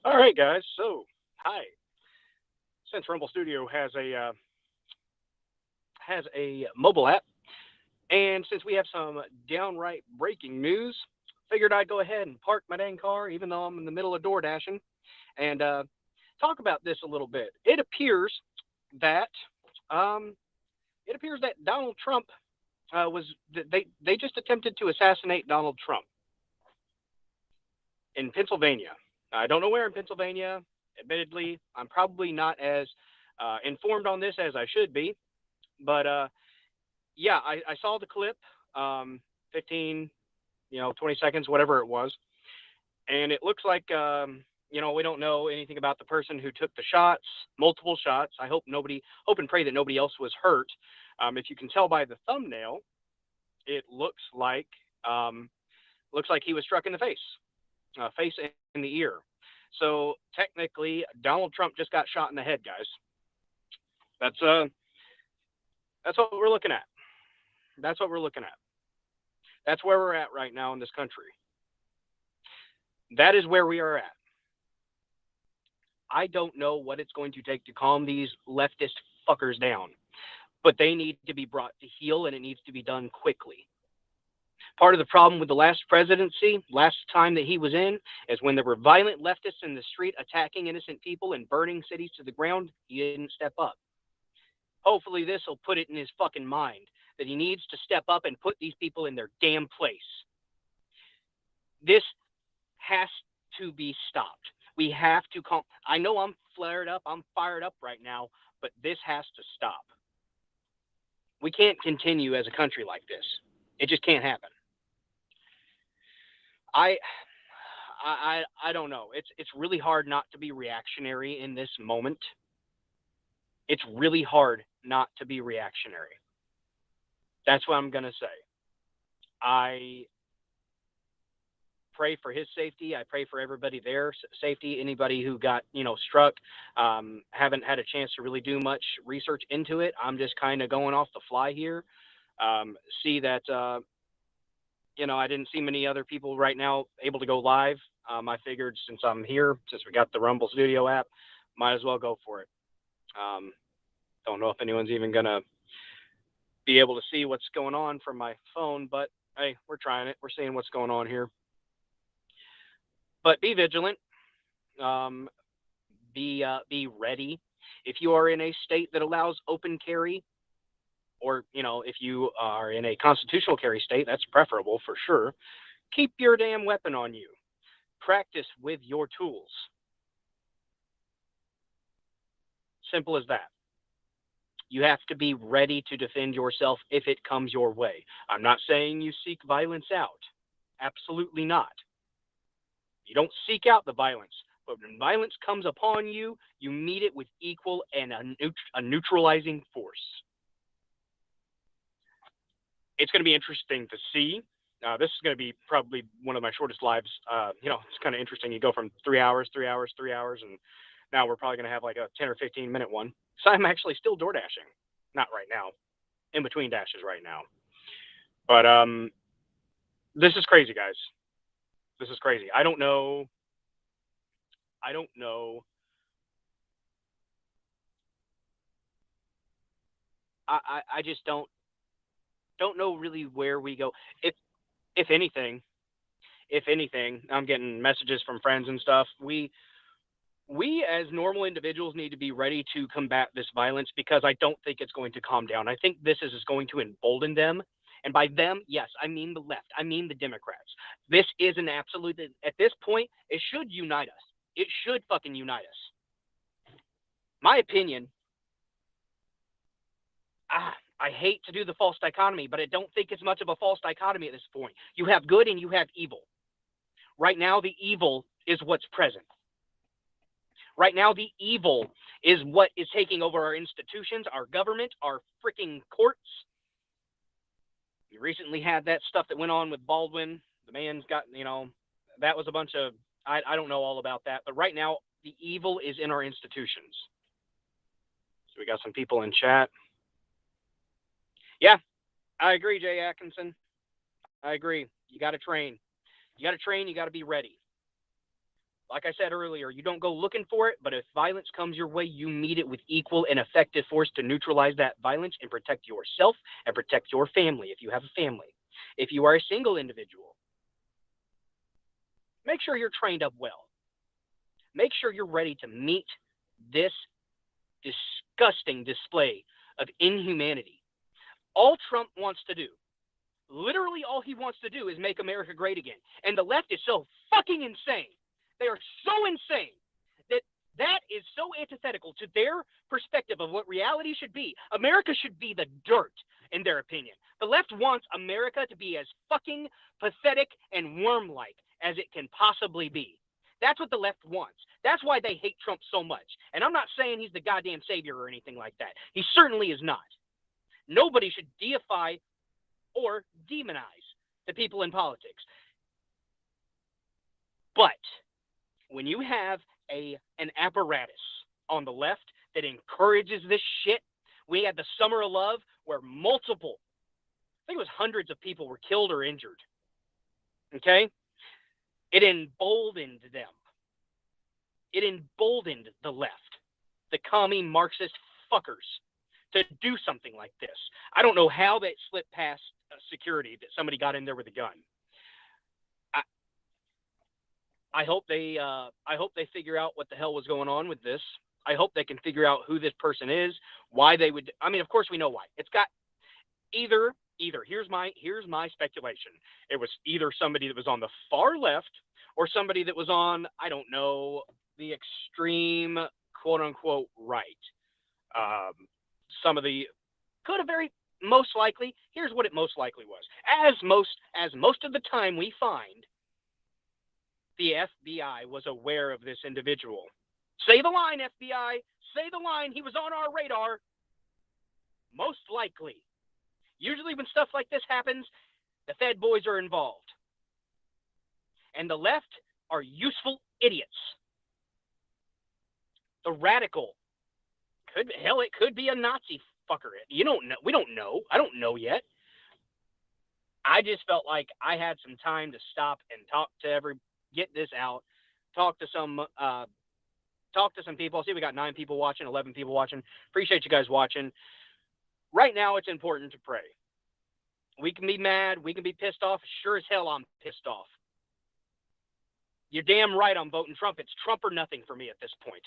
All right, guys. So, hi. Since Rumble Studio has a mobile app, and since we have some downright breaking news, figured I'd go ahead and park my dang car, even though I'm in the middle of door dashing, and talk about this a little bit. That um, it appears that Donald Trump was they just attempted to assassinate Donald Trump in Pennsylvania. I don't know where in Pennsylvania. Admittedly, I'm probably not as informed on this as I should be, but yeah, I saw the clip, 15, 20 seconds, whatever it was, and it looks like we don't know anything about the person who took the shots, multiple shots. Hope and pray that nobody else was hurt. If you can tell by the thumbnail, it looks like he was struck in the face and the ear. So technically, Donald Trump just got shot in the head, guys. That's uh, that's what we're looking at. That's what we're looking at. That's where we're at right now in this country. That is where we are at. I don't know what it's going to take to calm these leftist fuckers down, but they need to be brought to heel, and it needs to be done quickly. Part of the problem with the last presidency, last time that he was in, is when there were violent leftists in the street attacking innocent people and burning cities to the ground, he didn't step up. Hopefully, this will put it in his fucking mind that he needs to step up and put these people in their damn place. This has to be stopped. We have to calm. I know I'm flared up. I'm fired up right now, but this has to stop. We can't continue as a country like this. It just can't happen. I I don't know. It's really hard not to be reactionary in this moment. It's really hard not to be reactionary. That's what I'm gonna say. I pray for his safety. I pray for everybody there safety. Anybody who got struck, haven't had a chance to really do much research into it. I'm just kind of going off the fly here. See that I didn't see many other people right now able to go live. I figured since I'm here, since we got the Rumble Studio app, might as well go for it. Um, don't know if anyone's even gonna be able to see what's going on from my phone, but hey, we're trying it. We're seeing what's going on here. But be vigilant. Um, be ready. If you are in a state that allows open carry, or if you are in a constitutional carry state, that's preferable for sure. Keep your damn weapon on you. Practice with your tools. Simple as that. You have to be ready to defend yourself if it comes your way. I'm not saying you seek violence out. Absolutely not. You don't seek out the violence. But when violence comes upon you, you meet it with equal and a neutralizing force. It's going to be interesting to see. This is going to be probably one of my shortest lives. It's kind of interesting. You go from 3 hours, 3 hours, 3 hours, and now we're probably going to have like a 10 or 15-minute one. So I'm actually still door dashing. Not right now. In between dashes right now. But this is crazy, guys. This is crazy. I don't know. I just don't know really where we go. If anything, I'm getting messages from friends and stuff. We as normal individuals need to be ready to combat this violence because I don't think it's going to calm down. I think this is going to embolden them. And by them, yes, I mean the left. I mean the Democrats. This is an absolute, at this point, it should unite us. It should fucking unite us. My opinion, I hate to do the false dichotomy, but I don't think it's much of a false dichotomy at this point. You have good and you have evil. Right now, the evil is what's present. Right now, the evil is what is taking over our institutions, our government, our freaking courts. We recently had that stuff that went on with Baldwin. The man's got, that was a bunch of, I don't know all about that. But right now, the evil is in our institutions. So we got some people in chat. Yeah, I agree, Jay Atkinson. I agree. You got to train. You got to train. You got to be ready. Like I said earlier, you don't go looking for it, but if violence comes your way, you meet it with equal and effective force to neutralize that violence and protect yourself and protect your family if you have a family. If you are a single individual, make sure you're trained up well. Make sure you're ready to meet this disgusting display of inhumanity. All Trump wants to do, literally all he wants to do, is make America great again. And the left is so fucking insane. They are so insane that that is so antithetical to their perspective of what reality should be. America should be the dirt, in their opinion. The left wants America to be as fucking pathetic and worm-like as it can possibly be. That's what the left wants. That's why they hate Trump so much. And I'm not saying he's the goddamn savior or anything like that. He certainly is not. Nobody should deify or demonize the people in politics. But when you have an apparatus on the left that encourages this shit, we had the Summer of Love where multiple, I think it was hundreds of people were killed or injured. Okay? It emboldened them. It emboldened the left, the commie Marxist fuckers, to do something like this. I don't know how that slipped past security, that somebody got in there with a gun. I hope they figure out what the hell was going on with this. I hope they can figure out who this person is, why they would. I mean, of course we know why. It's got either. Here's my speculation. It was either somebody that was on the far left or somebody that was on, I don't know, the extreme quote unquote right. Some of the could have very most likely. Here's what it most likely was. As most of the time we find, the FBI was aware of this individual. Say the line, FBI. Say the line. He was on our radar. Most likely. Usually when stuff like this happens, the Fed boys are involved. And the left are useful idiots. The radical. It could be a Nazi fucker. You don't know. We don't know. I don't know yet. I just felt like I had some time to stop and get this out, talk to some people. See, we got 9 people watching, 11 people watching. Appreciate you guys watching. Right now, it's important to pray. We can be mad. We can be pissed off. Sure as hell, I'm pissed off. You're damn right I'm voting Trump. It's Trump or nothing for me at this point.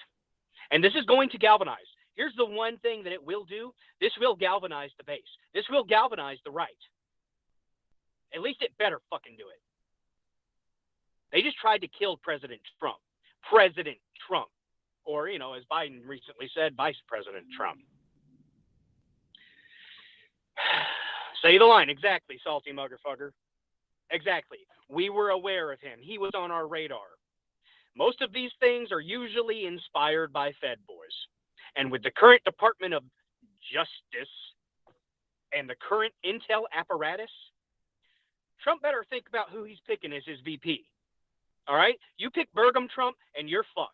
And this is going to galvanize. Here's the one thing that it will do. This will galvanize the base. This will galvanize the right. At least it better fucking do it. They just tried to kill President Trump. President Trump. Or, as Biden recently said, Vice President Trump. Say the line. Exactly, salty motherfucker. Exactly. We were aware of him. He was on our radar. Most of these things are usually inspired by Fed boys. And with the current Department of Justice and the current intel apparatus, Trump better think about who he's picking as his VP. All right? You pick Burgum Trump and you're fucked.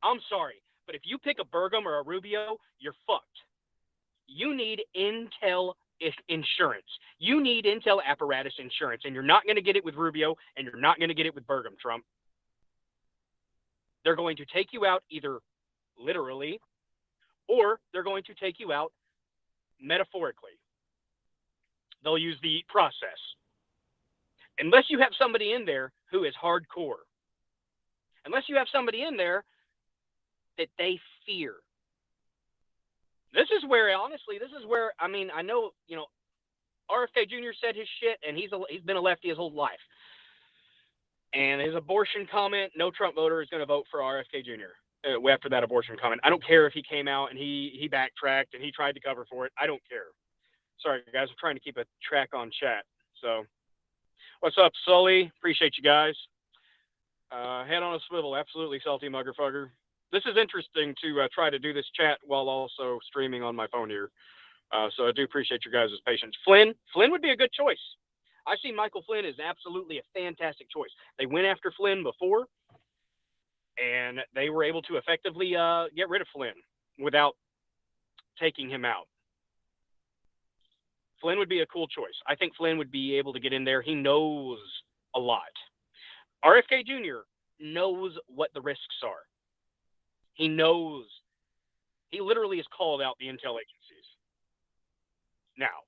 I'm sorry. But if you pick a Burgum or a Rubio, you're fucked. You need intel insurance. You need intel apparatus insurance. And you're not going to get it with Rubio and you're not going to get it with Burgum Trump. They're going to take you out either literally or they're going to take you out metaphorically. They'll use the process. Unless you have somebody in there who is hardcore. Unless you have somebody in there that they fear. This is where, I know, RFK Jr. said his shit, and he's been a lefty his whole life. And his abortion comment, no Trump voter is going to vote for RFK Jr. After that abortion comment. I don't care if he came out and he backtracked and he tried to cover for it. I don't care. Sorry, guys. I'm trying to keep a track on chat. So, what's up, Sully? Appreciate you guys. Head on a swivel. Absolutely, salty motherfucker. This is interesting to try to do this chat while also streaming on my phone here. So I do appreciate your guys' patience. Flynn would be a good choice. I see Michael Flynn is absolutely a fantastic choice. They went after Flynn before, and they were able to effectively get rid of Flynn without taking him out. Flynn would be a cool choice. I think Flynn would be able to get in there. He knows a lot. RFK Jr., knows what the risks are. He knows. He literally has called out the intel agencies. Now,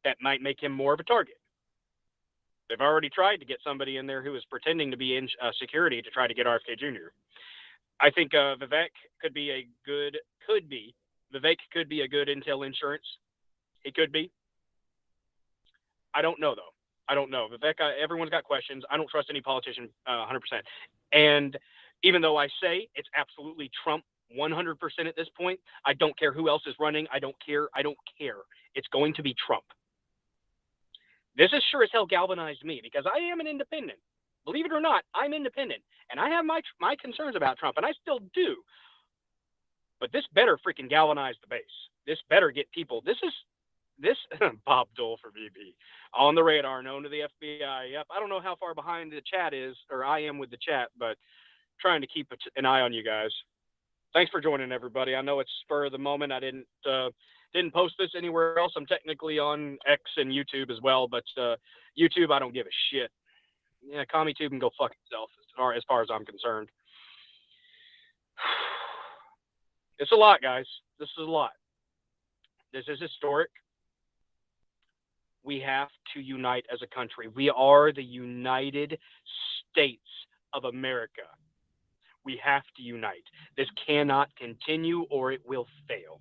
that might make him more of a target. They've already tried to get somebody in there who is pretending to be in security to try to get RFK Jr. I think Vivek could be a good intel insurance. He could be. I don't know though. I don't know. Vivek, everyone's got questions. I don't trust any politician 100%. And even though I say it's absolutely Trump 100% at this point, I don't care who else is running. I don't care. It's going to be Trump. This is sure as hell galvanized me because I am an independent. Believe it or not, I'm independent. And I have my concerns about Trump, and I still do. But this better freaking galvanize the base. This better get people. This Bob Dole for VP on the radar, known to the FBI. Yep, I don't know how far behind the chat is, or I am with the chat, but trying to keep an eye on you guys. Thanks for joining, everybody. I know it's spur of the moment. I didn't post this anywhere else. I'm technically on X and YouTube as well, but YouTube, I don't give a shit. Yeah, CommieTube can go fuck itself as far as I'm concerned. It's a lot, guys. This is a lot. This is historic. We have to unite as a country. We are the United States of America. We have to unite. This cannot continue or it will fail.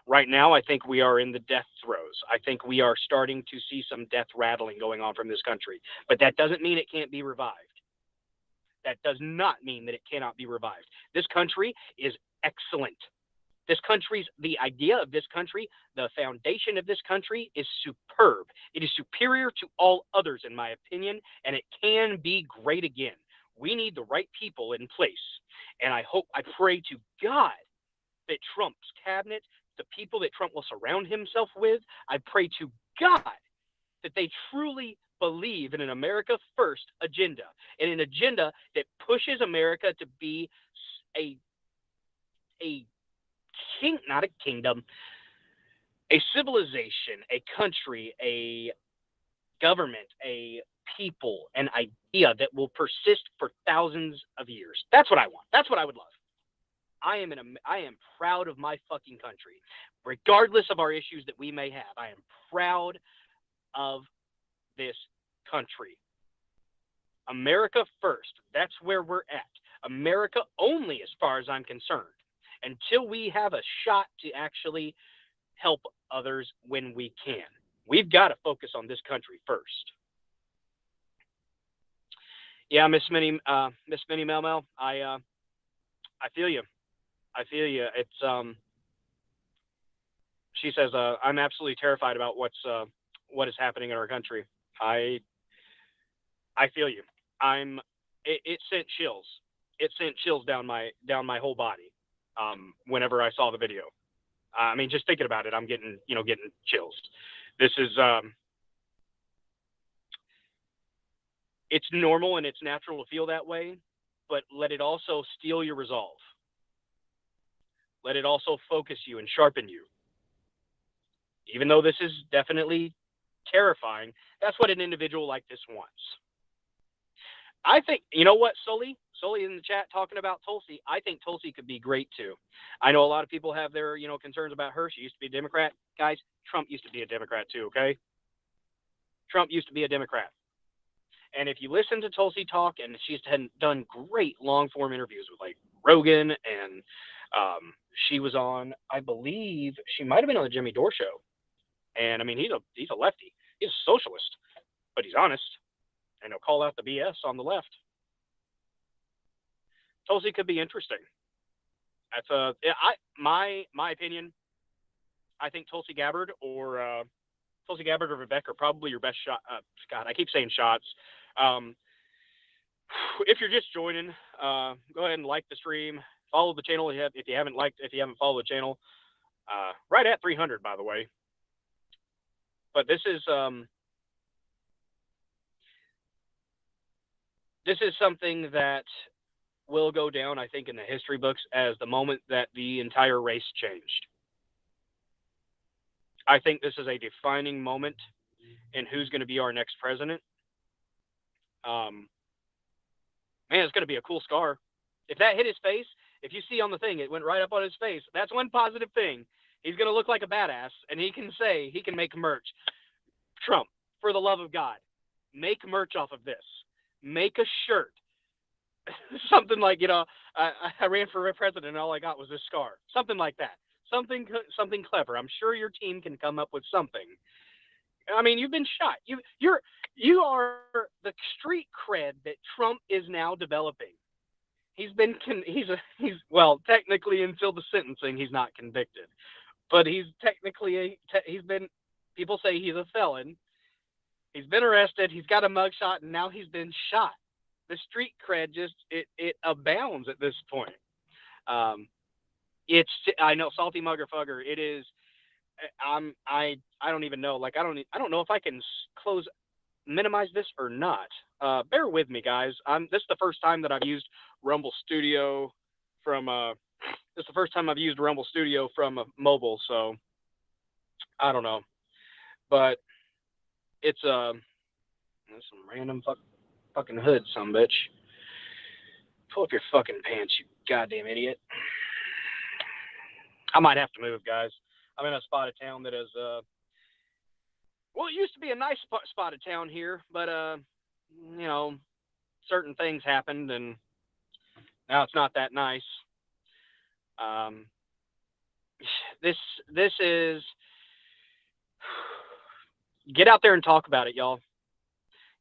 Right now, I think we are in the death throes. I think we are starting to see some death rattling going on from this country. But that doesn't mean it can't be revived. That does not mean that it cannot be revived. This country is excellent. The idea of this country, the foundation of this country is superb. It is superior to all others, in my opinion, and it can be great again. We need the right people in place. And I pray to God that Trump's cabinet, the people that Trump will surround himself with, I pray to God that they truly believe in an America First agenda, and an agenda that pushes America to be not a kingdom, a civilization, a country, a government, a people, an idea that will persist for thousands of years. That's what I want. That's what I would love. I am proud of my fucking country, regardless of our issues that we may have. I am proud of this country. America first. That's where we're at. America only, as far as I'm concerned. Until we have a shot to actually help others when we can. We've got to focus on this country first. Yeah, Miss Minnie Mel Mel, I feel you. I feel you. It's she says I'm absolutely terrified about what is happening in our country. I feel you. It sent chills. It sent chills down my whole body. Whenever I saw the video, I mean, just thinking about it, I'm getting chills. This is, it's normal and it's natural to feel that way, but let it also steel your resolve. Let it also focus you and sharpen you. Even though this is definitely terrifying, that's what an individual like this wants. I think, you know what, Sully in the chat talking about Tulsi. I think Tulsi could be great too. I know a lot of people have their, concerns about her. She used to be a Democrat. Guys, Trump used to be a Democrat too, okay? Trump used to be a Democrat. And if you listen to Tulsi talk, and she's done great long-form interviews with like Rogan, and she was on, I believe, she might have been on the Jimmy Dore show. And I mean, he's a lefty. He's a socialist, but he's honest. And he'll call out the BS on the left. Tulsi could be interesting. That's my opinion. I think Tulsi Gabbard or Vivek are probably your best shot. God, I keep saying shots. If you're just joining, go ahead and like the stream. Follow the channel if you haven't followed the channel. Right at 300, by the way. But this is something that will go down, I think, in the history books as the moment that the entire race changed. I think this is a defining moment in who's going to be our next president. Man, it's going to be a cool scar. If that hit his face, if you see on the thing, it went right up on his face. That's one positive thing. He's going to look like a badass, and he can say he can make merch. Trump, for the love of God, make merch off of this. Make a shirt. Something like, I ran for president and all I got was this scar. Something like that. Something clever. I'm sure your team can come up with something. I mean, you've been shot. You are the street cred that Trump is now developing. Well, technically until the sentencing he's not convicted, but he's technically people say he's a felon. He's been arrested, he's got a mugshot, and now he's been shot. The street cred it abounds at this point. I know, salty muggerfugger. It is. I don't even know. Like I don't know if I can minimize this or not. Bear with me, guys. This is the first time that I've used Rumble Studio from this is the first time I've used Rumble Studio from mobile, so I don't know. But it's some random fucking hood, some bitch. Pull up your fucking pants, you goddamn idiot. I might have to move, guys. I'm in a spot of town that is well, it used to be a nice spot of town here, but certain things happened, and now it's not that nice. This is get out there and talk about it, y'all.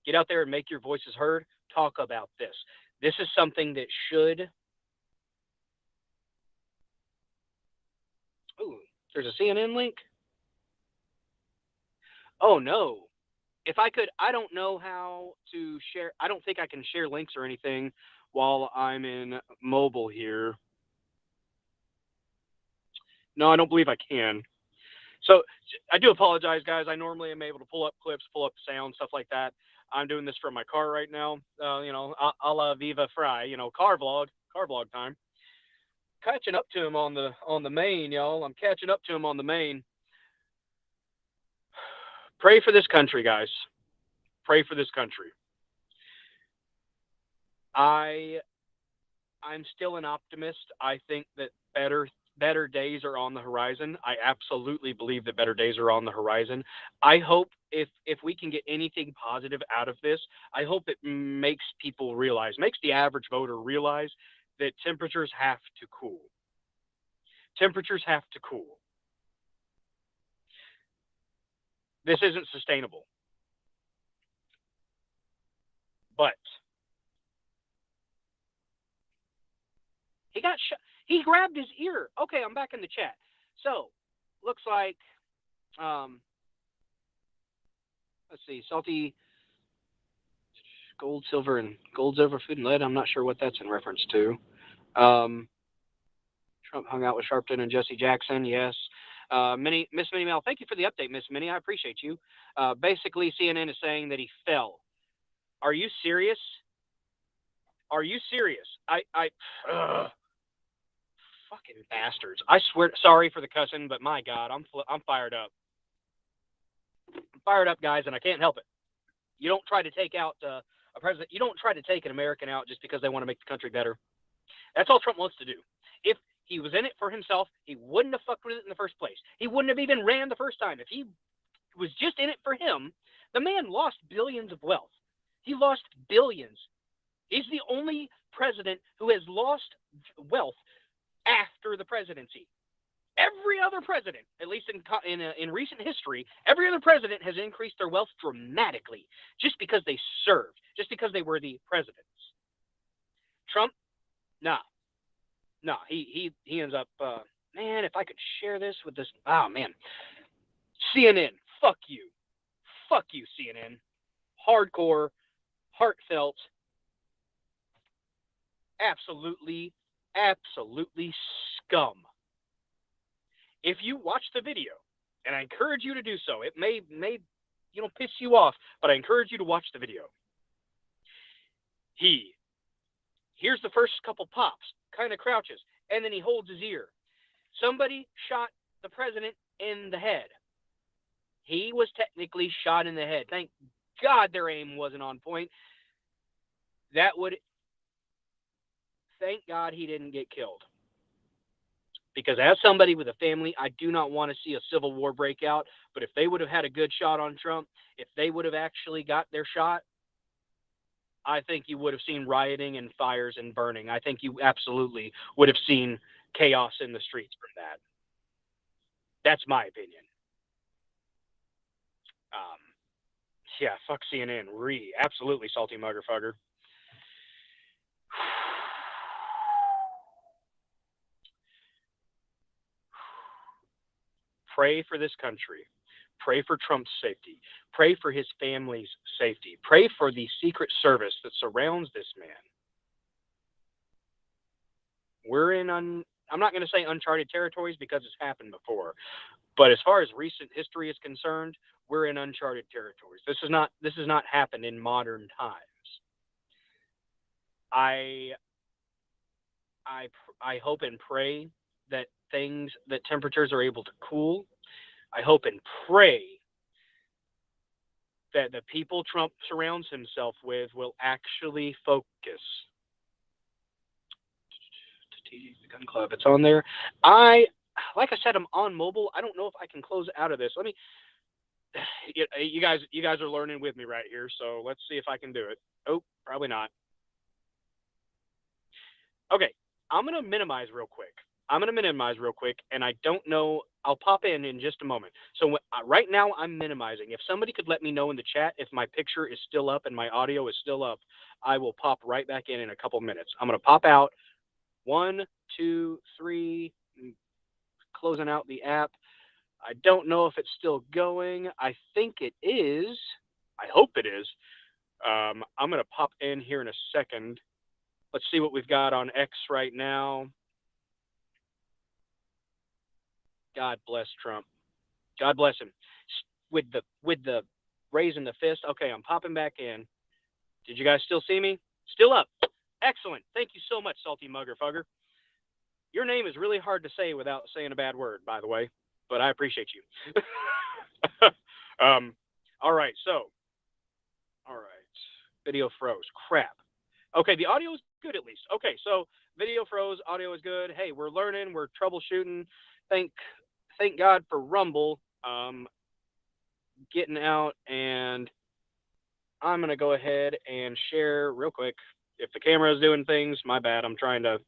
Get out there and make your voices heard. Talk about this. This is something that should. Ooh, there's a CNN link. Oh no. If I could, I don't know how to share. I don't think I can share links or anything while I'm in mobile here. No, I don't believe I can. So I do apologize, guys. I normally am able to pull up clips, pull up sound, stuff like that. I'm doing this from my car right now. A la Viva Fry, car vlog time. Catching up to him on the main, y'all. I'm catching up to him on the main. Pray for this country, guys. Pray for this country. I'm still an optimist. I think that better days are on the horizon. I absolutely believe that better days are on the horizon. I hope if we can get anything positive out of this, I hope it makes the average voter realize that temperatures have to cool. Temperatures have to cool. This isn't sustainable. But he got shot. He grabbed his ear. Okay, I'm back in the chat. So, looks like, let's see, salty gold, silver, food and lead. I'm not sure what that's in reference to. Trump hung out with Sharpton and Jesse Jackson. Yes. Miss Minnie Mel, thank you for the update, Miss Minnie. I appreciate you. Basically, CNN is saying that he fell. Are you serious? Are you serious? Fucking bastards. I swear, sorry for the cussing, but my God, I'm fired up. I'm fired up, guys, and I can't help it. You don't try to take out a president. You don't try to take an American out just because they want to make the country better. That's all Trump wants to do. If he was in it for himself, he wouldn't have fucked with it in the first place. He wouldn't have even ran the first time. If he was just in it for him, the man lost billions of wealth. He lost billions. He's the only president who has lost wealth after the presidency. Every other president, at least in recent history, every other president has increased their wealth dramatically just because they served, just because they were the presidents. Trump, nah, he ends up, man, if I could share this with this, man. CNN, fuck you, CNN. Hardcore, heartfelt, absolutely scum. If you watch the video, and I encourage you to do so, it may piss you off, but I encourage you to watch the video. Here's the first couple pops, kind of crouches, and then he holds his ear. Somebody shot the president in the head. He was technically shot in the head. Thank God their aim wasn't on point. That would thank God he didn't get killed. Because as somebody with a family, I do not want to see a civil war break out. But if they would have had a good shot on Trump, if they would have actually got their shot, I think you would have seen rioting and fires and burning. I think you absolutely would have seen chaos in the streets from that. That's my opinion. Yeah, fuck CNN. Absolutely salty motherfucker. Pray for this country. Pray for Trump's safety. Pray for his family's safety. Pray for the Secret Service that surrounds this man. We're in I'm not going to say uncharted territories because it's happened before, but as far as recent history is concerned, we're in uncharted territories. This has not happened in modern times. I hope and pray that temperatures are able to cool. I hope and pray that the people Trump surrounds himself with will actually focus. The Gun Club, it's on there. Like I said, I'm on mobile. I don't know if I can close out of this. Let me. You guys are learning with me right here, so let's see if I can do it. Oh, probably not. Okay, I'm gonna minimize real quick. And I don't know. I'll pop in just a moment. So right now I'm minimizing. If somebody could let me know in the chat if my picture is still up and my audio is still up, I will pop right back in a couple minutes. I'm gonna pop out. 1, 2, 3. Closing out the app. I don't know if it's still going. I think it is. I hope it is. I'm gonna pop in here in a second. Let's see what we've got on X right now. God bless Trump. God bless him. With the raising the fist. Okay, I'm popping back in. Did you guys still see me? Still up. Excellent. Thank you so much, salty muggerfugger. Your name is really hard to say without saying a bad word, by the way, but I appreciate you. All right, video froze. Crap. Okay, the audio is good at least. Okay, so video froze, audio is good. Hey, we're learning, we're troubleshooting. Thank God for Rumble getting out, and I'm gonna go ahead and share real quick. If the camera is doing things, my bad. I'm trying to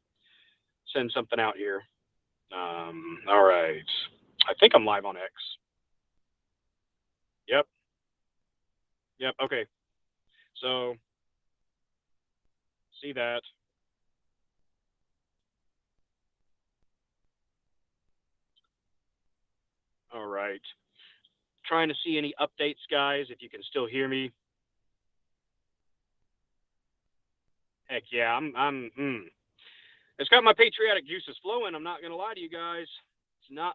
send something out here. All right. I think I'm live on X. Yep. Okay. So see that. All right. Trying to see any updates, guys, if you can still hear me. Heck yeah, it's got my patriotic juices flowing. I'm not gonna lie to you guys.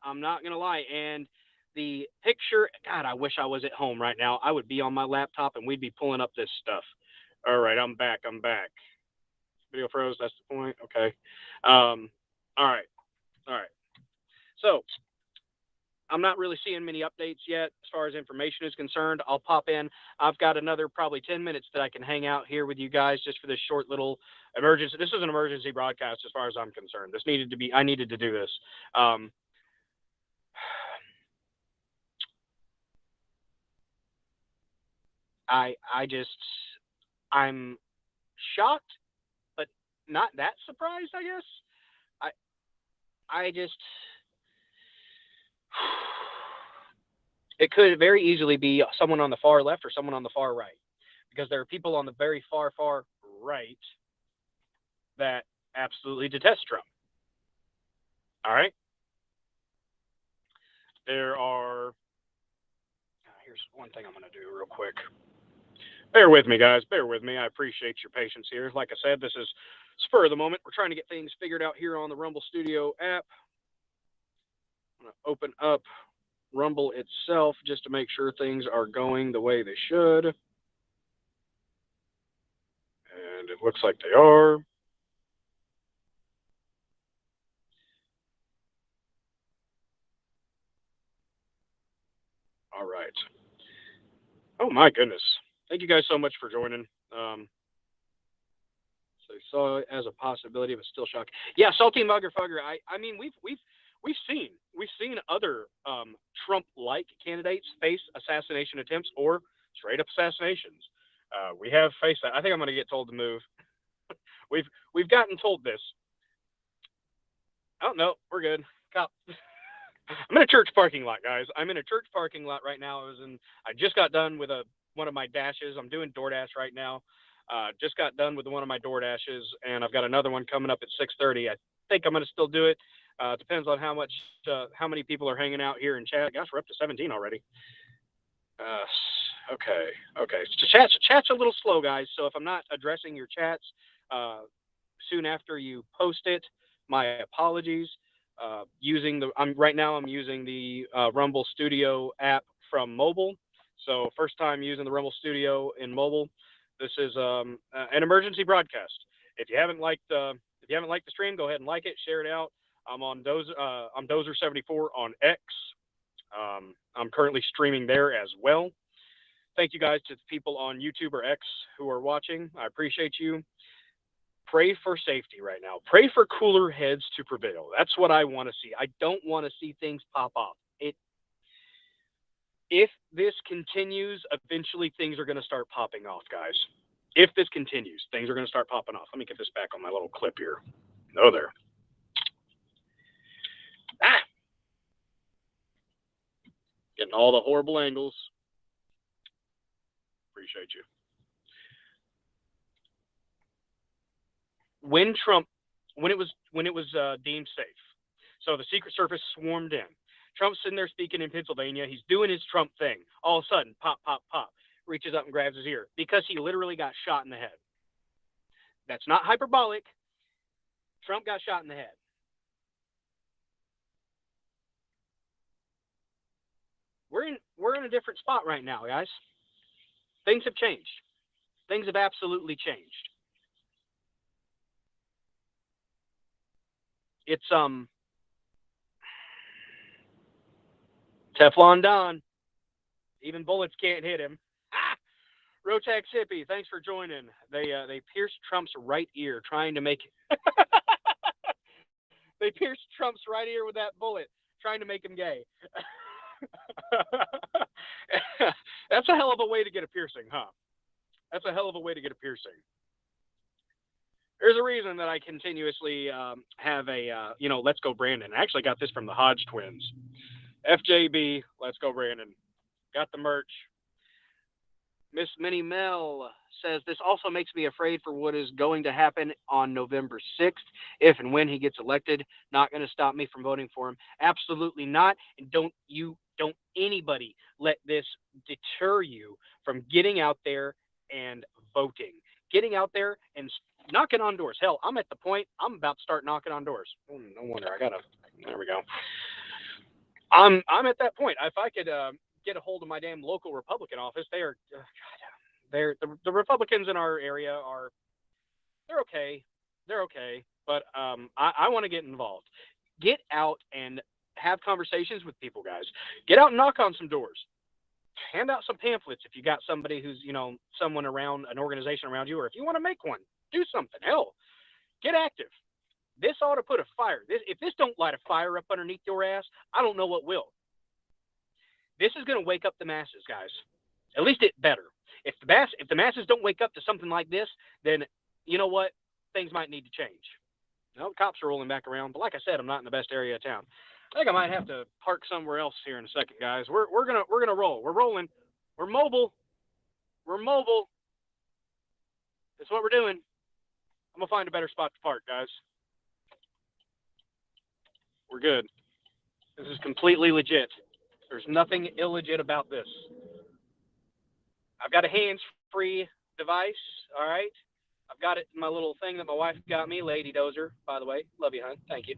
I'm not gonna lie. And the picture, God, I wish I was at home right now. I would be on my laptop and we'd be pulling up this stuff. All right, I'm back. Video froze. That's the point. Okay. All right. So I'm not really seeing many updates yet as far as information is concerned. I'll pop in. I've got another probably 10 minutes that I can hang out here with you guys just for this short little emergency. This is an emergency broadcast as far as I'm concerned. I needed to do this. I'm shocked, but not that surprised, I guess. It could very easily be someone on the far left or someone on the far right, because there are people on the very far right that absolutely detest Trump. All right. Here's one thing I'm going to do real quick. Bear with me, guys. Bear with me. I appreciate your patience here. Like I said, this is spur of the moment. We're trying to get things figured out here on the Rumble Studio app. I'm going to open up Rumble itself just to make sure things are going the way they should. And it looks like they are. All right. Oh my goodness. Thank you guys so much for joining. So I saw it as a possibility, but still shocking. Yeah, salty mugger fugger. I mean, we've seen other Trump-like candidates face assassination attempts or straight up assassinations. We have faced that. I think I'm going to get told to move. We've we've gotten told this. Oh no, we're good. Cop. I'm in a church parking lot, guys. I'm in a church parking lot right now. I just got done with one of my dashes. I'm doing DoorDash right now. Just got done with one of my DoorDashes, and I've got another one coming up at 6:30. I think I'm going to still do it. Depends on how many people are hanging out here in chat. Gosh, we're up to 17 already. Okay. So chat's a little slow, guys. So if I'm not addressing your chats soon after you post it, my apologies. Right now I'm using the Rumble Studio app from mobile. So first time using the Rumble Studio in mobile. This is an emergency broadcast. If you haven't liked the stream, go ahead and like it, share it out. I'm on Dozer74 on X. I'm currently streaming there as well. Thank you guys to the people on YouTube or X who are watching. I appreciate you. Pray for safety right now. Pray for cooler heads to prevail. That's what I want to see. I don't want to see things pop off. If this continues, eventually things are going to start popping off, guys. If this continues, things are going to start popping off. Let me get this back on my little clip here. Oh, there. Getting all the horrible angles. Appreciate you. When it was deemed safe, so the Secret Service swarmed in. Trump's sitting there speaking in Pennsylvania. He's doing his Trump thing. All of a sudden, pop, pop, pop, reaches up and grabs his ear because he literally got shot in the head. That's not hyperbolic. Trump got shot in the head. We're in a different spot right now, guys. Things have changed. Things have absolutely changed. It's Teflon Don. Even bullets can't hit him. Rotax Hippie, thanks for joining. They pierced Trump's right ear trying to make They pierced Trump's right ear with that bullet, trying to make him gay. That's a hell of a way to get a piercing, huh? That's a hell of a way to get a piercing. There's a reason that I continuously have a, Let's Go Brandon. I actually got this from the Hodge twins. FJB, Let's Go Brandon. Got the merch. Miss Minnie Mel says, this also makes me afraid for what is going to happen on November 6th, if and when he gets elected. Not going to stop me from voting for him. Absolutely not. And don't anybody let this deter you from getting out there and voting. Getting out there and knocking on doors. Hell, I'm at the point, I'm about to start knocking on doors. Oh, no wonder, there we go. I'm at that point. If I could get a hold of my damn local Republican office, the Republicans in our area they're okay. They're okay. But I want to get involved. Get out and have conversations with people, guys. Get out and knock on some doors. Hand out some pamphlets if you got somebody who's, someone around, an organization around you, or if you want to make one, do something. Hell, get active. This ought to put a fire. If this don't light a fire up underneath your ass, I don't know what will. This is going to wake up the masses, guys. At least it better. If the masses don't wake up to something like this, then you know what? Things might need to change. The cops are rolling back around, but like I said, I'm not in the best area of town. I think I might have to park somewhere else here in a second, guys. We're gonna roll. We're rolling. We're mobile. We're mobile. That's what we're doing. I'm gonna find a better spot to park, guys. We're good. This is completely legit. There's nothing illegit about this. I've got a hands-free device. All right. I've got it in my little thing that my wife got me, Lady Dozer, by the way. Love you, hon. Thank you.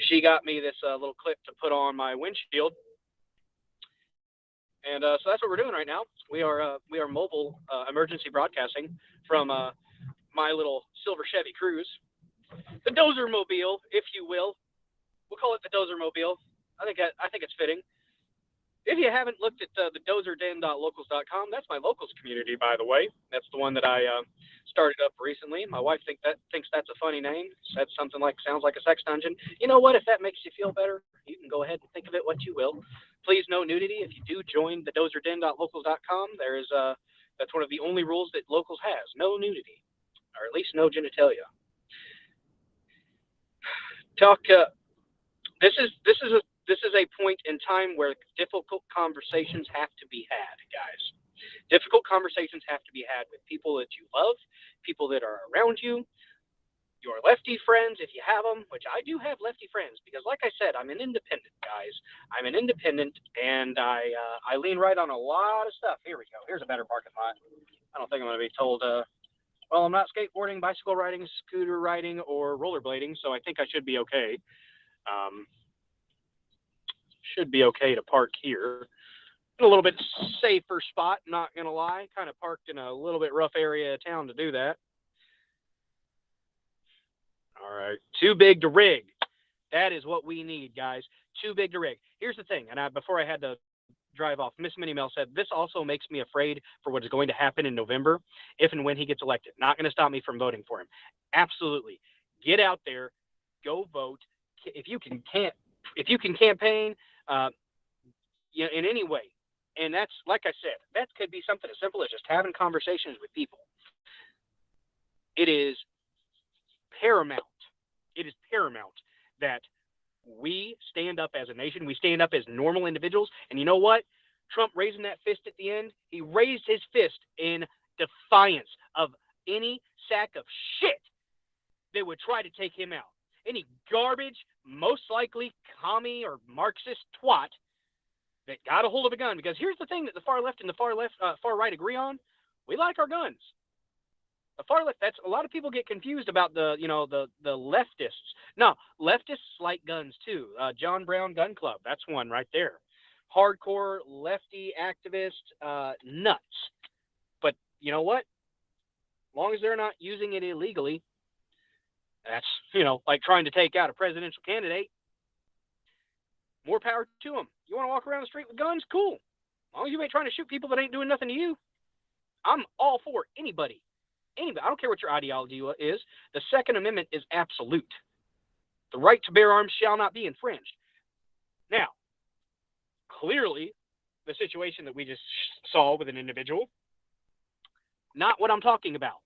She got me this little clip to put on my windshield. And so that's what we're doing right now. We are mobile emergency broadcasting from my little silver Chevy Cruze. The Dozer Mobile, if you will. We'll call it the Dozer Mobile. I think it's fitting. If you haven't looked at the dozerden.locals.com, that's my locals community, by the way. That's the one that I started up recently. My wife thinks that's a funny name. Said something like sounds like a sex dungeon. You know what? If that makes you feel better, you can go ahead and think of it what you will. Please, no nudity. If you do join the dozerden.locals.com, there is that's one of the only rules that locals has: no nudity, or at least no genitalia. Talk. This is a point in time where difficult conversations have to be had, guys. Difficult conversations have to be had with people that you love, people that are around you, your lefty friends, if you have them, which I do have lefty friends, because like I said, I'm an independent, guys. I'm an independent, and I lean right on a lot of stuff. Here we go. Here's a better parking lot. I don't think I'm going to be told, well, I'm not skateboarding, bicycle riding, scooter riding, or rollerblading, so I think I should be okay. Should be okay to park here. In a little bit safer spot, not going to lie. Kind of parked in a little bit rough area of town to do that. All right. Too big to rig. That is what we need, guys. Too big to rig. Here's the thing, and before I had to drive off, Miss Minnie Mel said, this also makes me afraid for what is going to happen in November if and when he gets elected. Not going to stop me from voting for him. Absolutely. Get out there. Go vote. If you can campaign in any way. And that's, like I said, that could be something as simple as just having conversations with people. It is paramount. It is paramount that we stand up as a nation. We stand up as normal individuals. And you know what? Trump raising that fist at the end, he raised his fist in defiance of any sack of shit that would try to take him out. Any garbage, most likely commie or Marxist twat that got a hold of a gun. Because here's the thing that the far left and the far right agree on: we like our guns. The far left, that's a lot of people get confused about the leftists. No, leftists like guns too. John Brown Gun Club, that's one right there. Hardcore lefty activist nuts. But you know what? As long as they're not using it illegally, that's, like trying to take out a presidential candidate. More power to them. You want to walk around the street with guns? Cool. As long as you ain't trying to shoot people that ain't doing nothing to you. I'm all for anybody. I don't care what your ideology is. The Second Amendment is absolute. The right to bear arms shall not be infringed. Now, clearly, the situation that we just saw with an individual, not what I'm talking about.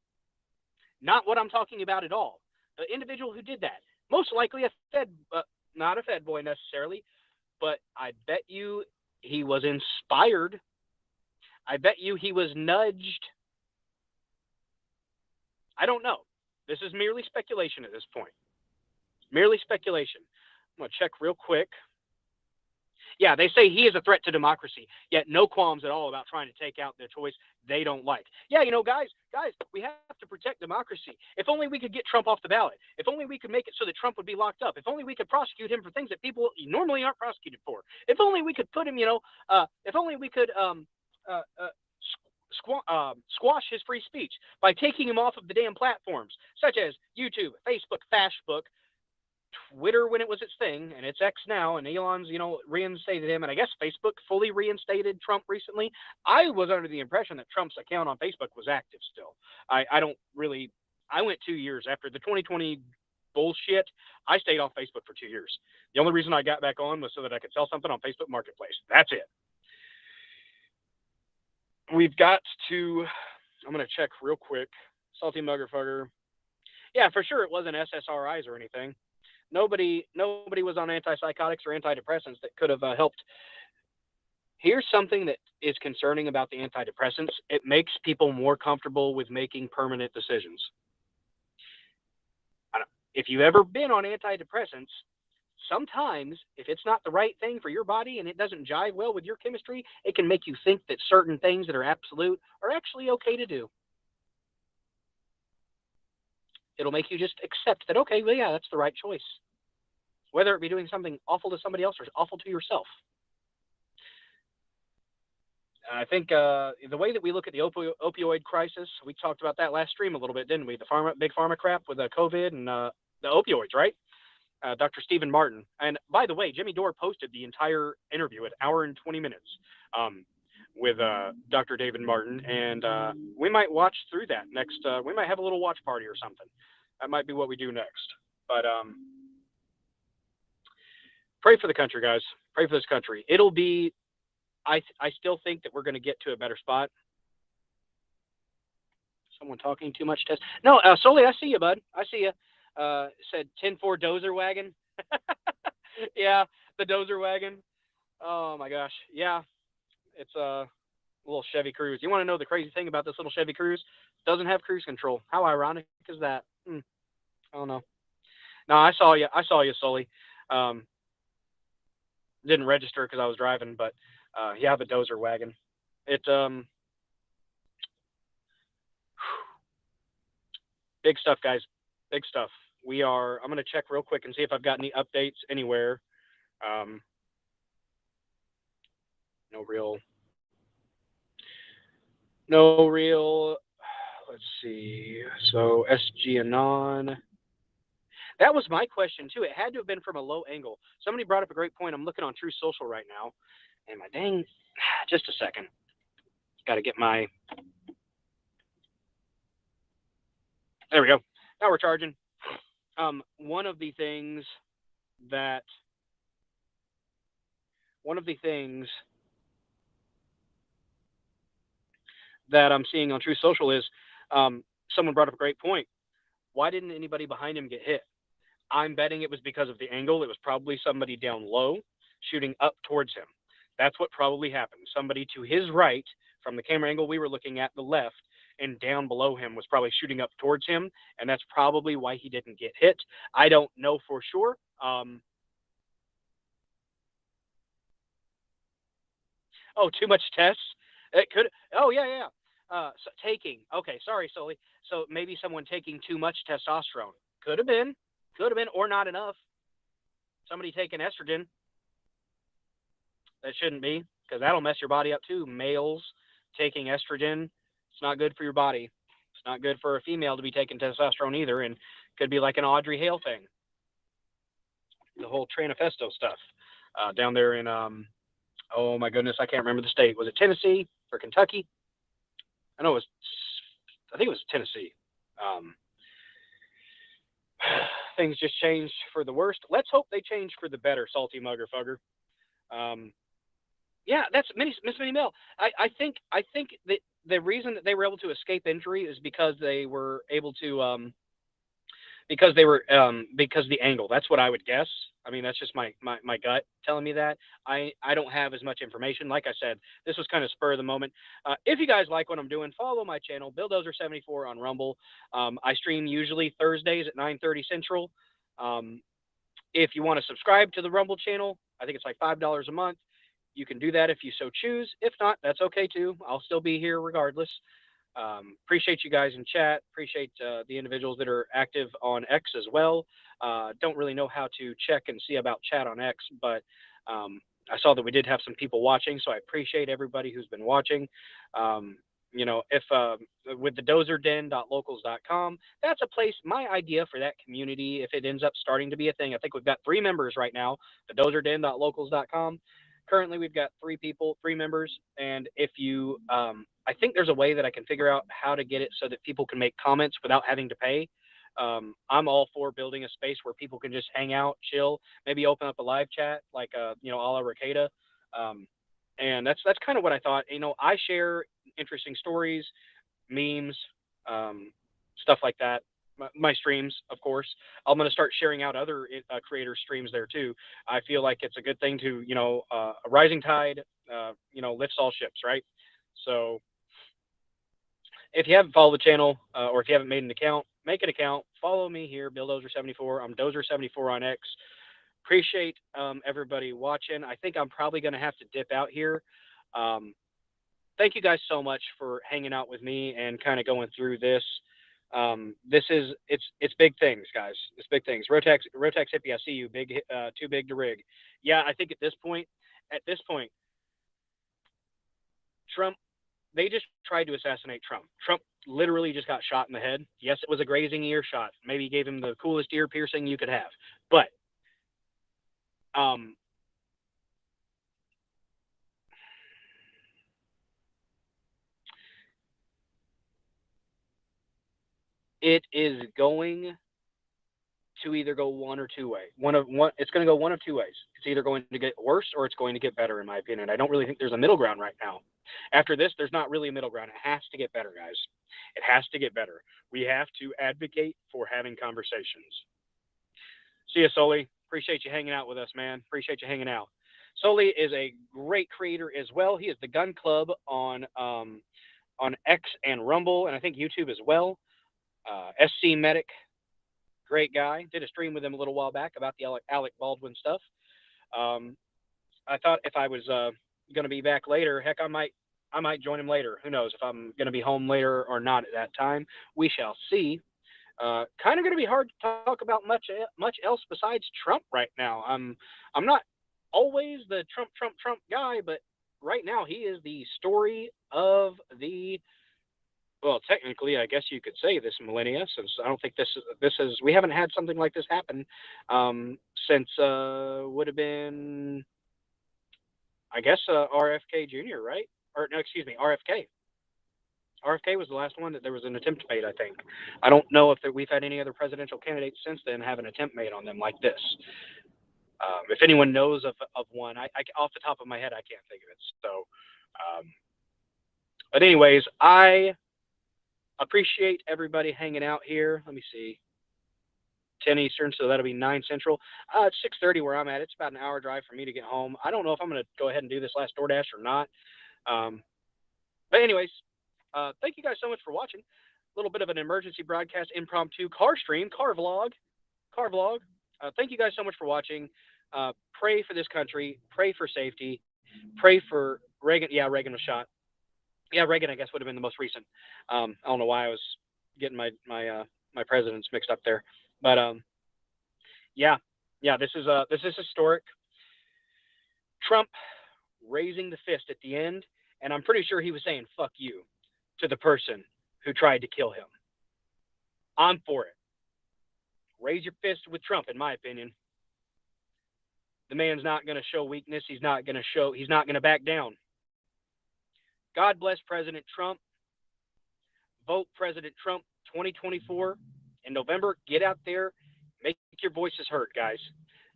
Not what I'm talking about at all. The individual who did that, most likely not a Fed boy necessarily, but I bet you he was inspired. I bet you he was nudged. I don't know. This is merely speculation at this point. Merely speculation. I'm going to check real quick. Yeah, they say he is a threat to democracy, yet no qualms at all about trying to take out their choice they don't like. Yeah, guys, we have to protect democracy. If only we could get Trump off the ballot. If only we could make it so that Trump would be locked up. If only we could prosecute him for things that people normally aren't prosecuted for. If only we could put him, if only we could squash his free speech by taking him off of the damn platforms, such as YouTube, Facebook, Fashbook, Twitter when it was its thing, and it's X now, and Elon's, reinstated him, and I guess Facebook fully reinstated Trump recently. I was under the impression that Trump's account on Facebook was active still. I went 2 years after the 2020 bullshit. I stayed off Facebook for 2 years. The only reason I got back on was so that I could sell something on Facebook Marketplace. That's it. We've got to, I'm going to check real quick. Salty Muggerfugger. Yeah, for sure it wasn't SSRIs or anything. Nobody was on antipsychotics or antidepressants that could have helped. Here's something that is concerning about the antidepressants. It makes people more comfortable with making permanent decisions. If you've ever been on antidepressants, sometimes if it's not the right thing for your body and it doesn't jive well with your chemistry, it can make you think that certain things that are absolute are actually okay to do. It'll make you just accept that, okay, well, yeah, that's the right choice. Whether it be doing something awful to somebody else or awful to yourself. I think the way that we look at the opioid crisis, we talked about that last stream a little bit, didn't we? The big pharma crap with the COVID and the opioids, right? Dr. Stephen Martin. And by the way, Jimmy Dore posted the entire interview at an hour and 20 minutes with Dr. David Martin. And we might watch through that next. We might have a little watch party or something. That might be what we do next. But pray for the country, guys. Pray for this country. It'll be. I still think that we're going to get to a better spot. Someone talking too much test. No, Soli, I see you, bud. I see you. Said 10-4 dozer wagon. Yeah, the dozer wagon. Oh my gosh. Yeah, it's a little Chevy Cruze. You want to know the crazy thing about this little Chevy Cruze? Doesn't have cruise control. How ironic is that? I don't know. No, I saw you. I saw you, Sully. Didn't register because I was driving, but yeah, the dozer wagon. It big stuff, guys. Big stuff. I'm going to check real quick and see if I've got any updates anywhere. No real, let's see. So SG Anon. That was my question too. It had to have been from a low angle. Somebody brought up a great point. I'm looking on True Social right now. And my dang, just a second. Got to get my, there we go. Now we're charging. One of the things that I'm seeing on True Social is someone brought up a great point. Why didn't anybody behind him get hit? I'm betting it was because of the angle. It was probably somebody down low shooting up towards him. That's what probably happened. Somebody to his right from the camera angle we were looking at, the left, and down below him was probably shooting up towards him, and that's probably why he didn't get hit. I don't know for sure. Oh, too much tests? It could. Oh, yeah. So taking. Okay, sorry, Sully. So maybe someone taking too much testosterone. Could have been, or not enough. Somebody taking estrogen. That shouldn't be, because that'll mess your body up too. Males taking estrogen, it's not good for your body. It's not good for a female to be taking testosterone either, and could be like an Audrey Hale thing. The whole Tranifesto stuff down there in, oh my goodness, I can't remember the state. Was it Tennessee or Kentucky? I think it was Tennessee. Things just changed for the worst. Let's hope they change for the better, salty mugger fugger. Yeah, that's Miss Minnie Mill. I think that the reason that they were able to escape injury is because they were able to because the angle. That's what I would guess. I mean, that's just my gut telling me that. I don't have as much information. Like I said, this was kind of spur of the moment. If you guys like what I'm doing, follow my channel, Billdozer74 on Rumble. I stream usually Thursdays at 9:30 Central. If you want to subscribe to the Rumble channel, I think it's like $5 a month. You can do that if you so choose. If not, that's okay too. I'll still be here regardless. Appreciate you guys in chat. Appreciate the individuals that are active on X as well. Don't really know how to check and see about chat on X, but I saw that we did have some people watching, so I appreciate everybody who's been watching. If with the dozerden.locals.com, that's a place, my idea for that community, if it ends up starting to be a thing. I think we've got 3 members right now, the dozerden.locals.com. Currently, we've got 3 members, and if you, I think there's a way that I can figure out how to get it so that people can make comments without having to pay. I'm all for building a space where people can just hang out, chill, maybe open up a live chat, like, a la Ricada. And that's kind of what I thought. I share interesting stories, memes, stuff like that. My streams, of course. I'm going to start sharing out other creators' streams there too. I feel like it's a good thing to, a rising tide, lifts all ships, right? So if you haven't followed the channel, or if you haven't made an account, make an account. Follow me here, BillDozer74. I'm Dozer74 on X. Appreciate everybody watching. I think I'm probably going to have to dip out here. Thank you guys so much for hanging out with me and kind of going through this. It's big things, guys. It's big things. Rotex Hippie, I see you. Too big to rig. Yeah, I think at this point, Trump, they just tried to assassinate Trump. Trump literally just got shot in the head. Yes, it was a grazing ear shot. Maybe gave him the coolest ear piercing you could have. But Um, it is going to either go one or two ways. It's going to go one of two ways. It's either going to get worse or it's going to get better, in my opinion. I don't really think there's a middle ground right now. After this, there's not really a middle ground. It has to get better, guys. It has to get better. We have to advocate for having conversations. See you, Sully. Appreciate you hanging out with us, man. Appreciate you hanging out. Sully is a great creator as well. He is the Gun Club on X and Rumble, and I think YouTube as well. SC Medic, great guy. Did a stream with him a little while back about the Alec Baldwin stuff. I thought if I was going to be back later, heck, I might join him later. Who knows if I'm going to be home later or not at that time? We shall see. Kind of going to be hard to talk about much else besides Trump right now. I'm not always the Trump guy, but right now he is the story of the, well, technically, I guess you could say this millennia, since I don't think we haven't had something like this happen since would have been, I guess, RFK Jr., right? Or no, excuse me, RFK. RFK was the last one that there was an attempt made, I think. I don't know if we've had any other presidential candidates since then have an attempt made on them like this. If anyone knows of one, I off the top of my head, I can't think of it. So, but anyways, I appreciate everybody hanging out here. Let me see. 10 Eastern, so that'll be 9 Central. It's 6:30 where I'm at. It's about an hour drive for me to get home. I don't know if I'm going to go ahead and do this last DoorDash or not. But anyways, thank you guys so much for watching. A little bit of an emergency broadcast, impromptu car stream, car vlog. Thank you guys so much for watching. Pray for this country. Pray for safety. Pray for Reagan. Yeah, Reagan was shot. Yeah, Reagan, I guess, would have been the most recent. I don't know why I was getting my presidents mixed up there. But yeah, this is historic. Trump raising the fist at the end, and I'm pretty sure he was saying "fuck you" to the person who tried to kill him. I'm for it. Raise your fist with Trump, in my opinion. The man's not going to show weakness. He's not going to back down. God bless President Trump. Vote President Trump 2024 in November. Get out there. Make your voices heard, guys.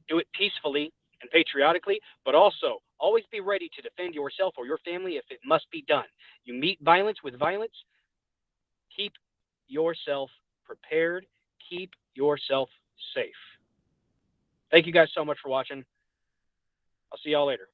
Do it peacefully and patriotically, but also always be ready to defend yourself or your family if it must be done. You meet violence with violence. Keep yourself prepared. Keep yourself safe. Thank you guys so much for watching. I'll see y'all later.